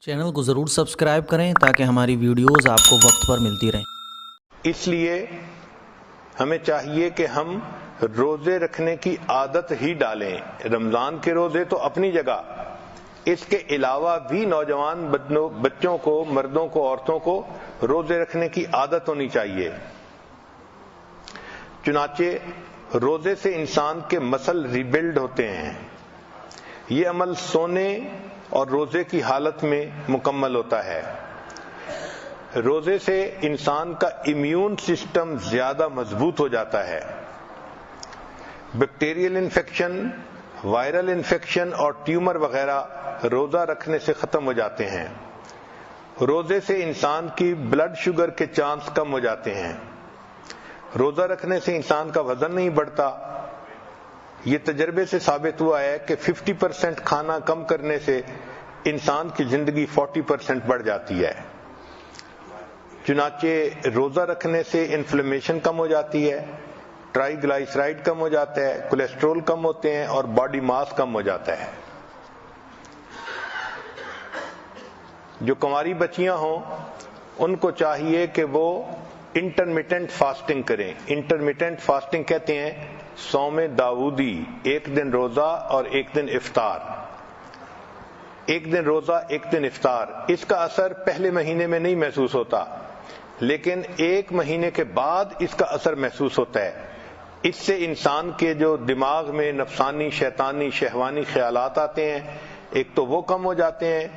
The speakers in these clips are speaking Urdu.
چینل کو ضرور سبسکرائب کریں تاکہ ہماری ویڈیوز آپ کو وقت پر ملتی رہیں۔ اس لیے ہمیں چاہیے کہ ہم روزے رکھنے کی عادت ہی ڈالیں۔ رمضان کے روزے تو اپنی جگہ، اس کے علاوہ بھی نوجوان بچوں کو، مردوں کو، عورتوں کو روزے رکھنے کی عادت ہونی چاہیے۔ چنانچہ روزے سے انسان کے مسل ریبلڈ ہوتے ہیں۔ یہ عمل سونے اور روزے کی حالت میں مکمل ہوتا ہے۔ روزے سے انسان کا امیون سسٹم زیادہ مضبوط ہو جاتا ہے۔ بیکٹیریل انفیکشن، وائرل انفیکشن اور ٹیومر وغیرہ روزہ رکھنے سے ختم ہو جاتے ہیں۔ روزے سے انسان کی بلڈ شوگر کے چانس کم ہو جاتے ہیں۔ روزہ رکھنے سے انسان کا وزن نہیں بڑھتا۔ یہ تجربے سے ثابت ہوا ہے کہ 50% کھانا کم کرنے سے انسان کی زندگی 40% بڑھ جاتی ہے۔ چنانچہ روزہ رکھنے سے انفلیمیشن کم ہو جاتی ہے، ٹرائی گلائسرائڈ کم ہو جاتا ہے، کولیسٹرول کم ہوتے ہیں اور باڈی ماس کم ہو جاتا ہے۔ جو کنواری بچیاں ہوں ان کو چاہیے کہ وہ انٹرمیٹنٹ فاسٹنگ کریں۔ انٹرمیٹنٹ فاسٹنگ کہتے ہیں صوم داؤدی، ایک دن روزہ اور ایک دن افطار۔ ایک دن روزہ، ایک دن افطار، اس کا اثر پہلے مہینے میں نہیں محسوس ہوتا، لیکن ایک مہینے کے بعد اس کا اثر محسوس ہوتا ہے۔ اس سے انسان کے جو دماغ میں نفسانی، شیطانی، شہوانی خیالات آتے ہیں، ایک تو وہ کم ہو جاتے ہیں،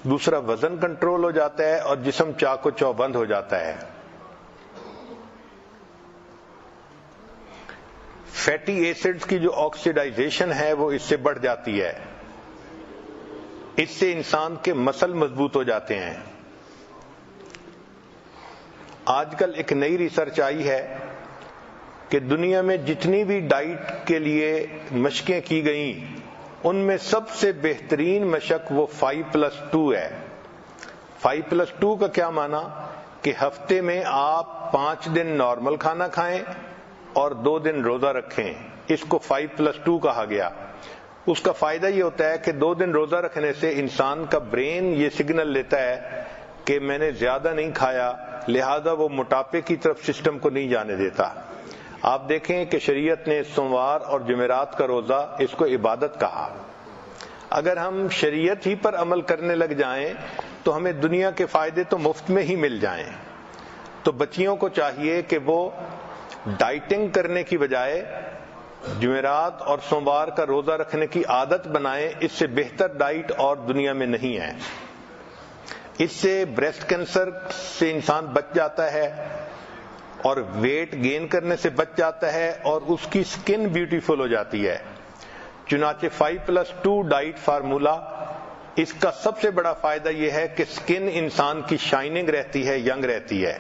دوسرا وزن کنٹرول ہو جاتا ہے اور جسم چاق و چوبند ہو جاتا ہے۔ فیٹی ایسڈز کی جو آکسیڈائزیشن ہے وہ اس سے بڑھ جاتی ہے۔ اس سے انسان کے مسل مضبوط ہو جاتے ہیں۔ آج کل ایک نئی ریسرچ آئی ہے کہ دنیا میں جتنی بھی ڈائٹ کے لیے مشقیں کی گئیں ان میں سب سے بہترین مشق وہ 5+2 ہے۔ 5+2 کا کیا معنی کہ ہفتے میں آپ 5 دن نارمل کھانا کھائیں اور 2 دن روزہ رکھیں۔ اس کو 5+2 کہا گیا۔ اس کا فائدہ یہ ہوتا ہے کہ 2 دن روزہ رکھنے سے انسان کا برین یہ سگنل لیتا ہے کہ میں نے زیادہ نہیں کھایا، لہذا وہ موٹاپے کی طرف سسٹم کو نہیں جانے دیتا۔ آپ دیکھیں کہ شریعت نے سوموار اور جمعرات کا روزہ اس کو عبادت کہا۔ اگر ہم شریعت ہی پر عمل کرنے لگ جائیں تو ہمیں دنیا کے فائدے تو مفت میں ہی مل جائیں۔ تو بچیوں کو چاہیے کہ وہ ڈائٹنگ کرنے کی بجائے جمعرات اور سوموار کا روزہ رکھنے کی عادت بنائیں۔ اس سے بہتر ڈائٹ اور دنیا میں نہیں ہے۔ اس سے بریسٹ کینسر سے انسان بچ جاتا ہے اور ویٹ گین کرنے سے بچ جاتا ہے اور اس کی سکن بیوٹیفل ہو جاتی ہے۔ چنانچہ 5+2 ڈائٹ فارمولا، اس کا سب سے بڑا فائدہ یہ ہے کہ سکن انسان کی شائننگ رہتی ہے، ینگ رہتی ہے۔